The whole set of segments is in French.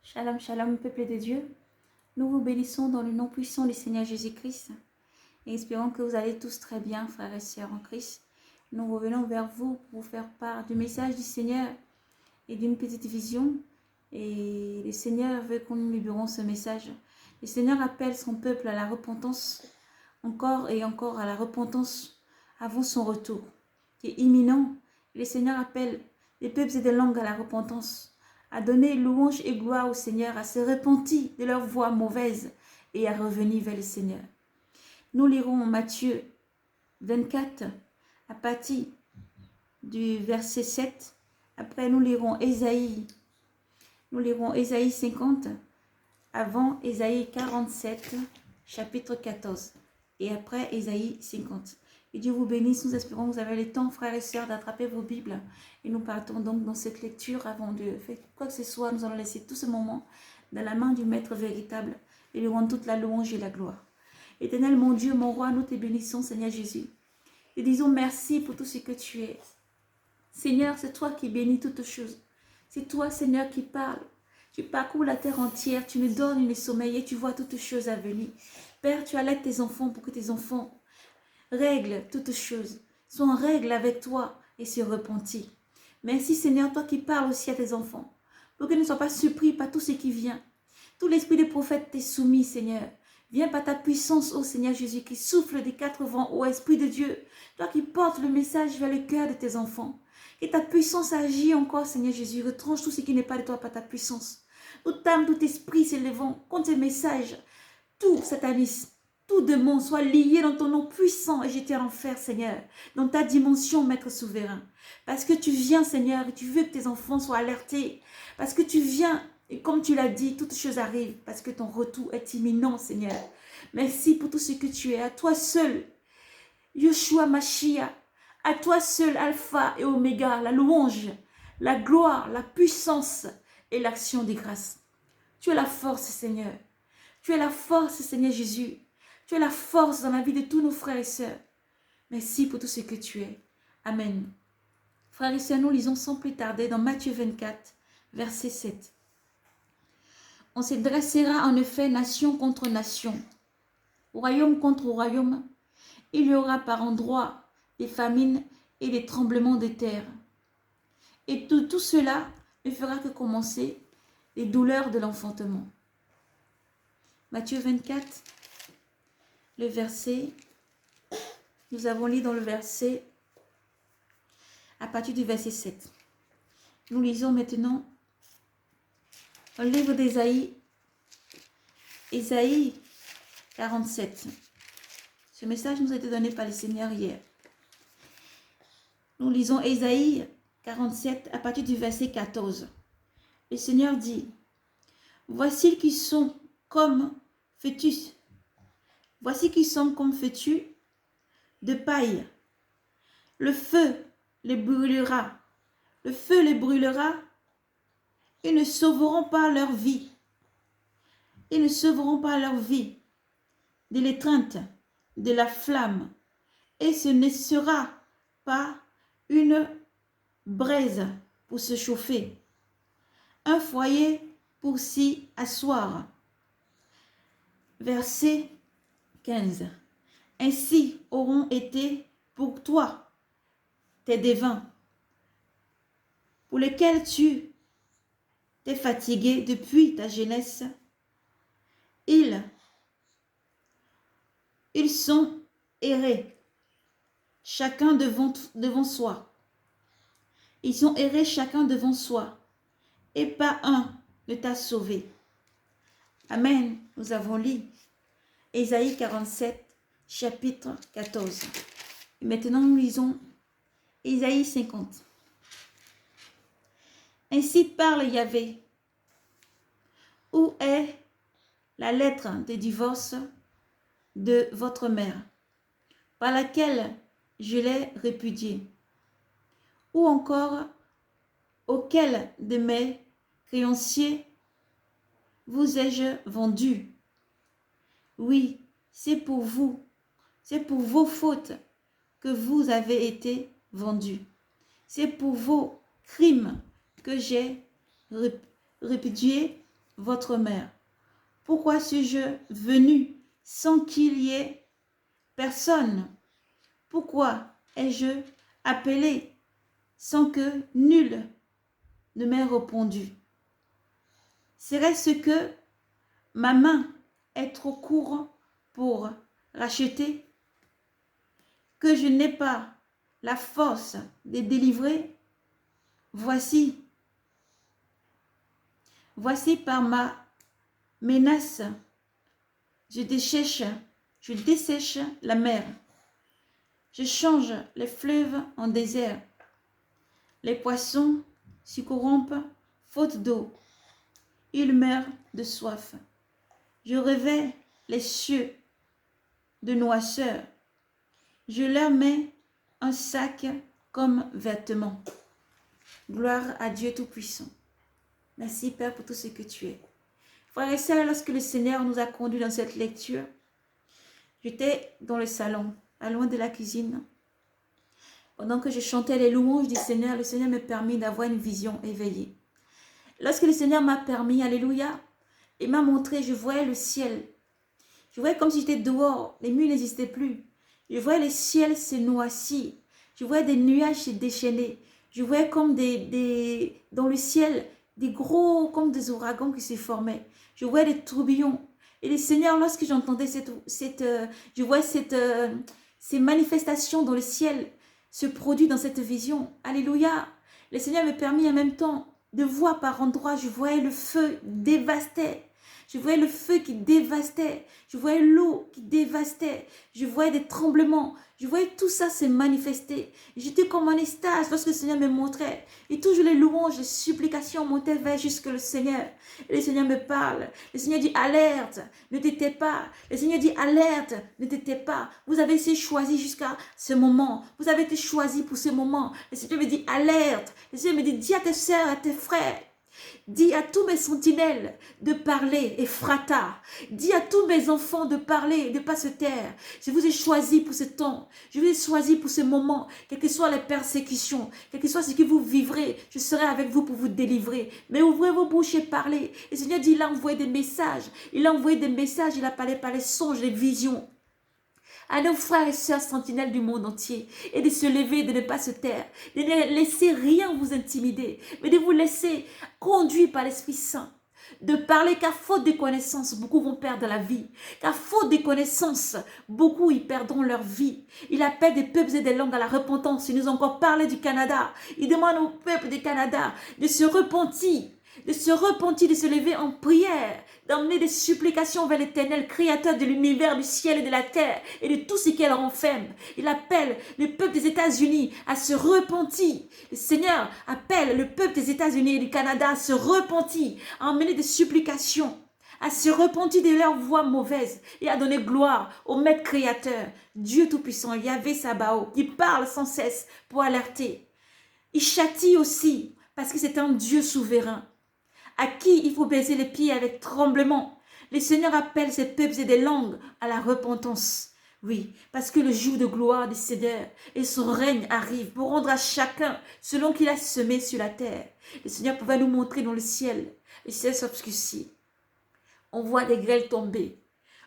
Shalom, shalom, peuple de Dieu. Nous vous bénissons dans le nom puissant du Seigneur Jésus-Christ et espérons que vous allez tous très bien, frères et sœurs en Christ. Nous revenons vers vous pour vous faire part du message du Seigneur et d'une petite vision. Et le Seigneur veut que nous libérons ce message. Le Seigneur appelle son peuple à la repentance, encore et encore à la repentance avant son retour, qui est imminent. Le Seigneur appelle les peuples et des langues à la repentance, à donner louange et gloire au Seigneur, à se repentir de leurs voies mauvaises et à revenir vers le Seigneur. Nous lirons Matthieu 24 à partir du verset 7. Après, nous lirons Ésaïe. Nous lirons Ésaïe 50 avant Ésaïe 47, chapitre 14. Et après Ésaïe 50. Et Dieu vous bénisse. Nous espérons que vous avez le temps, frères et sœurs, d'attraper vos Bibles. Et nous partons donc dans cette lecture. Avant de faire quoi que ce soit, nous allons laisser tout ce moment dans la main du Maître véritable et lui rendre toute la louange et la gloire. Éternel, mon Dieu, mon roi, nous te bénissons, Seigneur Jésus. Et disons merci pour tout ce que tu es. Seigneur, c'est toi qui bénis toutes choses. C'est toi, Seigneur, qui parles. Tu parcours la terre entière, tu nous donnes le sommeil et tu vois toutes choses à venir. Père, tu allaites tes enfants pour que tes enfants règlent toutes choses, soient en règle avec toi et se repentir. Merci Seigneur, toi qui parles aussi à tes enfants, pour qu'ils ne soient pas surpris par tout ce qui vient. Tout l'esprit des prophètes t'est soumis, Seigneur. Viens par ta puissance, ô Seigneur Jésus, qui souffle des quatre vents, ô Esprit de Dieu, toi qui portes le message vers le cœur de tes enfants. Que ta puissance agit encore, Seigneur Jésus. Retranche tout ce qui n'est pas de toi par ta puissance. Toute âme, tout esprit s'élevant contre ces messages, tout satanisme, tout démon soit lié dans ton nom puissant et jeté en enfer, Seigneur, dans ta dimension, Maître souverain. Parce que tu viens, Seigneur, et tu veux que tes enfants soient alertés. Parce que tu viens, et comme tu l'as dit, toutes choses arrivent, parce que ton retour est imminent, Seigneur. Merci pour tout ce que tu es. À toi seul, Yeshua Mashiach, à toi seul, Alpha et Oméga, la louange, la gloire, la puissance et l'action des grâces. Tu es la force, Seigneur. Tu es la force, Seigneur Jésus. Tu es la force dans la vie de tous nos frères et sœurs. Merci pour tout ce que tu es. Amen. Frères et sœurs, nous lisons sans plus tarder dans Matthieu 24, verset 7. On se dressera en effet nation contre nation, royaume contre royaume. Il y aura par endroits des famines et des tremblements de terre. Et tout cela ne fera que commencer les douleurs de l'enfantement. Matthieu 24, le verset, nous avons lu dans le verset, à partir du verset 7. Nous lisons maintenant le livre d'Ésaïe, Ésaïe 47. Ce message nous a été donné par le Seigneur hier. Nous lisons Ésaïe 47 à partir du verset 14. Le Seigneur dit, « Voici qui sont comme fœtus. Voici qui sont comme fœtus de paille. Le feu les brûlera. Le feu les brûlera. Ils ne sauveront pas leur vie. Ils ne sauveront pas leur vie de l'étreinte, de la flamme. Et ce ne sera pas une braise pour se chauffer, un foyer pour s'y asseoir. » Verset 15. Ainsi auront été pour toi tes devins, pour lesquels tu t'es fatigué depuis ta jeunesse. Ils sont errés, chacun devant soi. Ils sont errés chacun devant soi, et pas un ne t'a sauvé. Amen. Nous avons lu Ésaïe 47, chapitre 14. Et maintenant, nous lisons Ésaïe 50. Ainsi parle Yahvé. Où est la lettre de divorce de votre mère, par laquelle je l'ai répudiée? Ou encore, auquel de mes créanciers vous ai-je vendu? Oui, c'est pour vous, c'est pour vos fautes que vous avez été vendus. C'est pour vos crimes que j'ai répudié votre mère? Pourquoi suis-je venu sans qu'il y ait personne? Pourquoi ai-je appelé sans que nul ne m'ait répondu? Serait-ce que ma main est trop courte pour racheter, que je n'ai pas la force de délivrer? Voici par ma menace, je dessèche la mer. Je change les fleuves en désert. Les poissons s'y corrompent faute d'eau. Ils meurent de soif. Je revêts les cieux de noirceur. Je leur mets un sac comme vêtement. Gloire à Dieu Tout-Puissant. Merci Père pour tout ce que tu es. Frères et sœurs, lorsque le Seigneur nous a conduits dans cette lecture, j'étais dans le salon, à loin de la cuisine. Pendant que je chantais les louanges du Seigneur, le Seigneur m'a permis d'avoir une vision éveillée. Lorsque le Seigneur m'a permis, alléluia, il m'a montré, je voyais le ciel. Je voyais comme si j'étais dehors, les murs n'existaient plus. Je voyais le ciel se noircir. Je voyais des nuages se déchaîner. Je voyais comme dans le ciel, des gros, comme des ouragans qui se formaient. Je voyais des tourbillons. Et le Seigneur, lorsque j'entendais je voyais ces manifestations dans le ciel se produire dans cette vision. Alléluia. Le Seigneur me permis en même temps de voir par endroits, je voyais le feu dévastait. Je voyais le feu qui dévastait. Je voyais l'eau qui dévastait. Je voyais des tremblements. Je voyais tout ça se manifester. J'étais comme en extase lorsque le Seigneur me montrait. Et toujours les louanges, les supplications montaient vers jusque le Seigneur. Et le Seigneur me parle. Le Seigneur dit alerte, ne t'étais pas. Le Seigneur dit alerte, ne t'étais pas. Vous avez été choisi jusqu'à ce moment. Vous avez été choisi pour ce moment. Le Seigneur me dit alerte. Le Seigneur me dit dis à tes sœurs, à tes frères. Dis à tous mes sentinelles de parler, Ephrata. Dis à tous mes enfants de parler, de ne pas se taire. Je vous ai choisi pour ce temps. Je vous ai choisi pour ce moment. Quelles que soient les persécutions, quel que soit ce que vous vivrez, je serai avec vous pour vous délivrer. Mais ouvrez vos bouches et parlez. Et le Seigneur dit, il a envoyé des messages. Il a envoyé des messages, il a parlé par les songes, les visions. À nos frères et sœurs sentinelles du monde entier, et de se lever, de ne pas se taire, de ne laisser rien vous intimider, mais de vous laisser conduire par l'Esprit Saint, de parler qu'à faute de connaissances, beaucoup vont perdre la vie, qu'à faute de connaissances, beaucoup y perdront leur vie. Il appelle des peuples et des langues à la repentance. Il nous a encore parlé du Canada. Il demande au peuple du Canada de se repentir, de se lever en prière, d'emmener des supplications vers l'Éternel, créateur de l'univers, du ciel et de la terre, et de tout ce qu'elle renferme. Il appelle le peuple des États-Unis à se repentir. Le Seigneur appelle le peuple des États-Unis et du Canada à se repentir, à emmener des supplications, à se repentir de leur voie mauvaise et à donner gloire au Maître créateur, Dieu Tout-Puissant, Yahvé Sabaoth, qui parle sans cesse pour alerter. Il châtie aussi, parce que c'est un Dieu souverain, à qui il faut baiser les pieds avec tremblement. Le Seigneur appelle ses peuples et des langues à la repentance. Oui, parce que le jour de gloire du Seigneur et son règne arrive pour rendre à chacun selon qu'il a semé sur la terre. Le Seigneur pouvait nous montrer dans le ciel s'obscurcit. On voit des grêles tomber.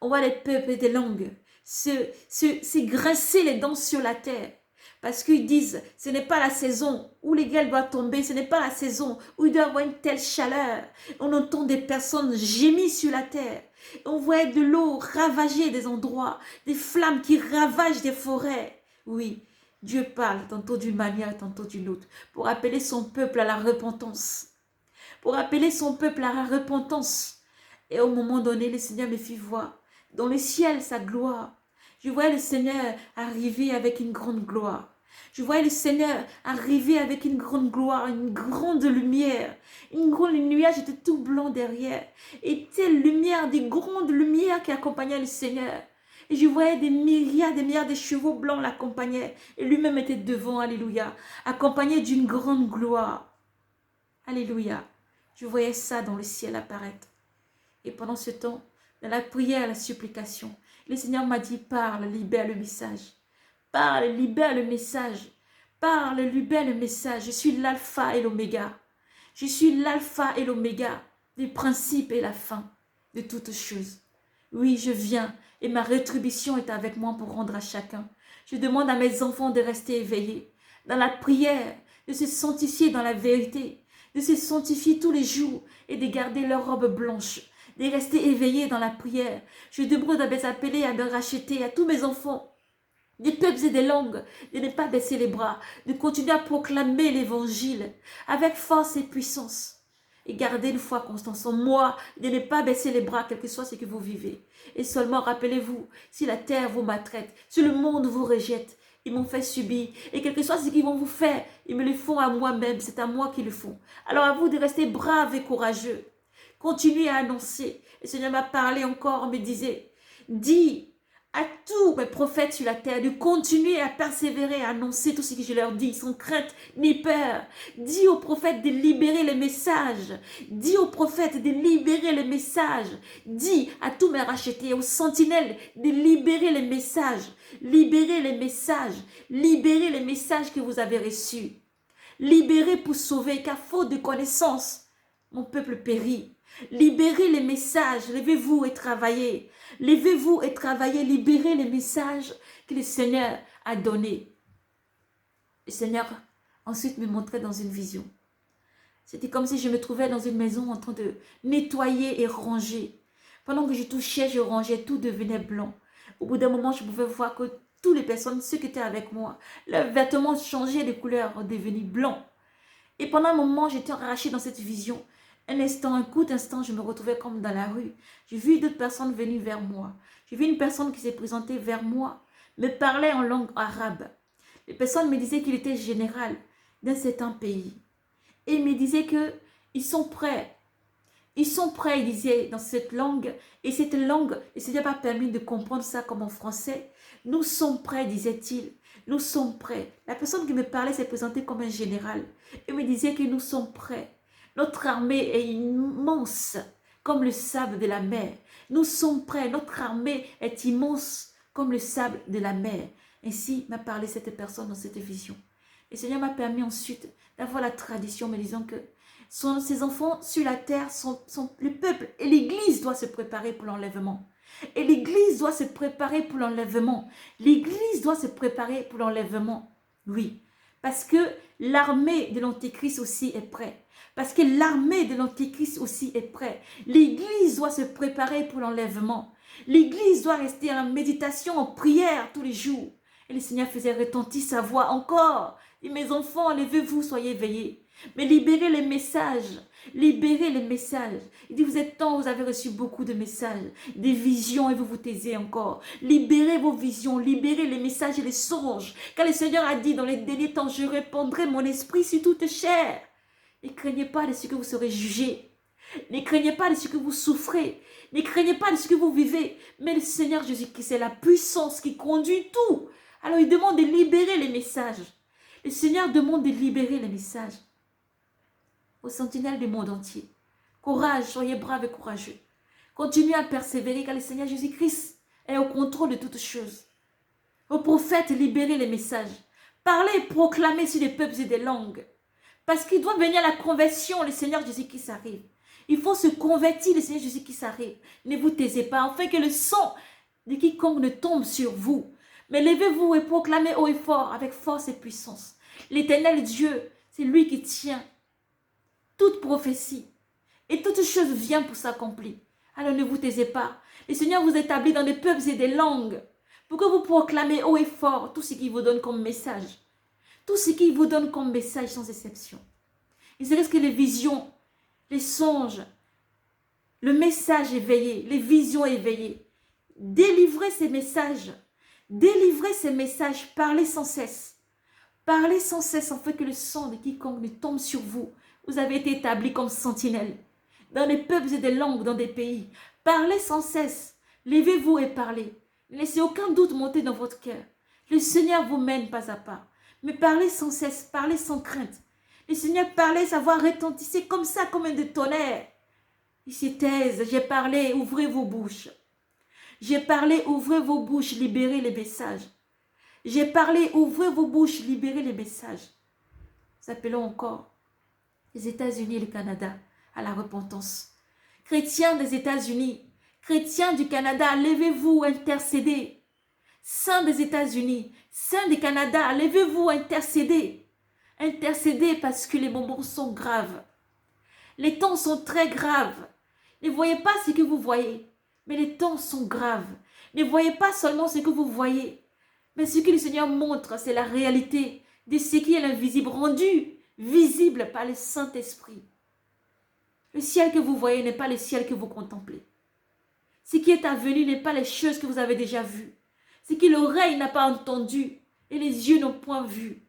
On voit les peuples et des langues se grincer les dents sur la terre. Parce qu'ils disent, ce n'est pas la saison où les grêles doivent tomber, ce n'est pas la saison où il doit y avoir une telle chaleur. On entend des personnes gémir sur la terre. On voit de l'eau ravager des endroits, des flammes qui ravagent des forêts. Oui, Dieu parle tantôt d'une manière, tantôt d'une autre, pour appeler son peuple à la repentance. Pour appeler son peuple à la repentance. Et au moment donné, le Seigneur me fit voir dans le ciel sa gloire. Je voyais le Seigneur arriver avec une grande gloire. Je voyais le Seigneur arriver avec une grande gloire, une grande lumière. Une grande lumière, j'étais tout blanc derrière. Et telle lumière, des grandes lumières qui accompagnaient le Seigneur. Et je voyais des milliards de chevaux blancs l'accompagnaient. Et lui-même était devant, alléluia, accompagné d'une grande gloire. Alléluia. Je voyais ça dans le ciel apparaître. Et pendant ce temps, dans la prière, la supplication, le Seigneur m'a dit, parle, libère le message. Parle, libère le message. Parle, libère le message. Je suis l'alpha et l'oméga. Je suis l'alpha et l'oméga. du principe et la fin de toutes choses. Oui, je viens et ma rétribution est avec moi pour rendre à chacun. Je demande à mes enfants de rester éveillés dans la prière, de se sanctifier dans la vérité, de se sanctifier tous les jours et de garder leur robe blanche, de rester éveillés dans la prière. Je demande à mes appelés, à me racheter, à tous mes enfants, des peuples et des langues, de ne pas baisser les bras, de continuer à proclamer l'évangile avec force et puissance. Et garder une foi constante en moi, de ne pas baisser les bras, quel que soit ce que vous vivez. Et seulement rappelez-vous, si la terre vous maltraite, si le monde vous rejette, ils m'ont fait subir. Et quel que soit ce qu'ils vont vous faire, ils me le font à moi-même, c'est à moi qu'ils le font. Alors à vous de rester braves et courageux. Continuez à annoncer. Le Seigneur m'a parlé encore, me disait, dis à tous mes prophètes sur la terre de continuer à persévérer, à annoncer tout ce que je leur dis, sans crainte ni peur. Dis aux prophètes de libérer les messages. Dis aux prophètes de libérer les messages. Dis à tous mes rachetés, aux sentinelles de libérer les messages. Libérez les messages. Libérez les messages que vous avez reçus. Libérez pour sauver, car faute de connaissance, mon peuple périt. Libérez les messages, levez-vous et travaillez. Levez-vous et travaillez, libérez les messages que le Seigneur a donnés. Le Seigneur ensuite me montrait dans une vision. C'était comme si je me trouvais dans une maison en train de nettoyer et ranger. Pendant que je touchais, je rangeais, tout devenait blanc. Au bout d'un moment, je pouvais voir que toutes les personnes, ceux qui étaient avec moi, leurs vêtements changeaient de couleur, devenaient blancs. Et pendant un moment, j'étais arrachée dans cette vision. Un court instant, je me retrouvais comme dans la rue. J'ai vu d'autres personnes venir vers moi. J'ai vu une personne qui s'est présentée vers moi, me parlait en langue arabe. Les personnes me disaient qu'il était général d'un certain pays. Et il me disait qu'ils sont prêts. Ils sont prêts, il disait, dans cette langue. Et cette langue, il ne s'était pas permis de comprendre ça comme en français. Nous sommes prêts, disait-il. Nous sommes prêts. La personne qui me parlait s'est présentée comme un général. Il me disait que nous sommes prêts. Notre armée est immense, comme le sable de la mer. Nous sommes prêts. Notre armée est immense, comme le sable de la mer. Ainsi m'a parlé cette personne dans cette vision. Et le Seigneur m'a permis ensuite d'avoir la tradition, me disant que ces enfants sur la terre sont le peuple. Et l'Église doit se préparer pour l'enlèvement. Et l'Église doit se préparer pour l'enlèvement. L'Église doit se préparer pour l'enlèvement. Oui, parce que l'armée de l'Antéchrist aussi est prête. Parce que l'armée de l'Antéchrist aussi est prête. L'Église doit se préparer pour l'enlèvement. L'Église doit rester en méditation, en prière tous les jours. Et le Seigneur faisait retentir sa voix encore. Et mes enfants, levez-vous, soyez éveillés. Mais libérez les messages. Libérez les messages. Il dit, vous êtes temps, vous avez reçu beaucoup de messages, des visions et vous vous taisez encore. Libérez vos visions, libérez les messages et les songes. Car le Seigneur a dit, dans les derniers temps, je répandrai mon esprit sur toute chair. Ne craignez pas de ce que vous serez jugés. Ne craignez pas de ce que vous souffrez. Ne craignez pas de ce que vous vivez. Mais le Seigneur Jésus-Christ, c'est la puissance qui conduit tout. Alors il demande de libérer les messages. Le Seigneur demande de libérer les messages aux sentinelles du monde entier. Courage, soyez braves et courageux. Continuez à persévérer car le Seigneur Jésus-Christ est au contrôle de toutes choses. Aux prophètes, libérez les messages. Parlez et proclamez sur les peuples et des langues. Parce qu'il doit venir la conversion, le Seigneur Jésus-Christ arrive. Il faut se convertir, le Seigneur Jésus-Christ arrive. Ne vous taisez pas, afin que le sang de quiconque ne tombe sur vous. Mais levez-vous et proclamez haut et fort, avec force et puissance. L'Éternel Dieu, c'est lui qui tient toute prophétie. Et toute chose vient pour s'accomplir. Alors ne vous taisez pas. Le Seigneur vous établit dans des peuples et des langues. Pour que vous proclamez haut et fort tout ce qu'il vous donne comme message. Tout ce qu'il vous donne comme message sans exception. Il se reste que les visions, les songes, le message éveillé, les visions éveillées. Délivrez ces messages. Délivrez ces messages. Parlez sans cesse. Parlez sans cesse afin que le sang de quiconque ne tombe sur vous. Vous avez été établis comme sentinelles. Dans les peuples et des langues, dans des pays. Parlez sans cesse. Levez-vous et parlez. Ne laissez aucun doute monter dans votre cœur. Le Seigneur vous mène pas à pas. Mais parlez sans cesse, parlez sans crainte. Le Seigneur parlait, sa voix retentissait comme ça, comme un de tonnerre. Il se taise, j'ai parlé, ouvrez vos bouches. J'ai parlé, ouvrez vos bouches, libérez les messages. J'ai parlé, ouvrez vos bouches, libérez les messages. Nous appelons encore les États-Unis et le Canada à la repentance. chrétiens des États-Unis, chrétiens du Canada, levez-vous, intercédez. Saints des États-Unis, saints du Canada, levez-vous, intercédez. Intercédez parce que les moments sont graves. Les temps sont très graves. Ne voyez pas ce que vous voyez, mais les temps sont graves. Ne voyez pas seulement ce que vous voyez, mais ce que le Seigneur montre, c'est la réalité de ce qui est l'invisible, rendu visible par le Saint-Esprit. Le ciel que vous voyez n'est pas le ciel que vous contemplez. Ce qui est à venir n'est pas les choses que vous avez déjà vues. Ce que l'oreille n'a pas entendu et les yeux n'ont point vu.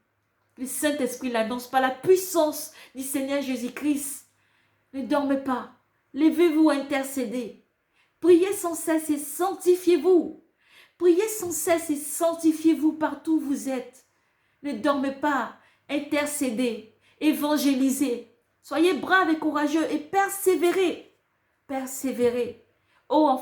Le Saint-Esprit l'annonce par la puissance du Seigneur Jésus-Christ. Ne dormez pas. Levez-vous, intercédez. Priez sans cesse et sanctifiez-vous. Priez sans cesse et sanctifiez-vous partout où vous êtes. Ne dormez pas. Intercédez. Évangélisez. Soyez braves et courageux et persévérez. Persévérez. Oh,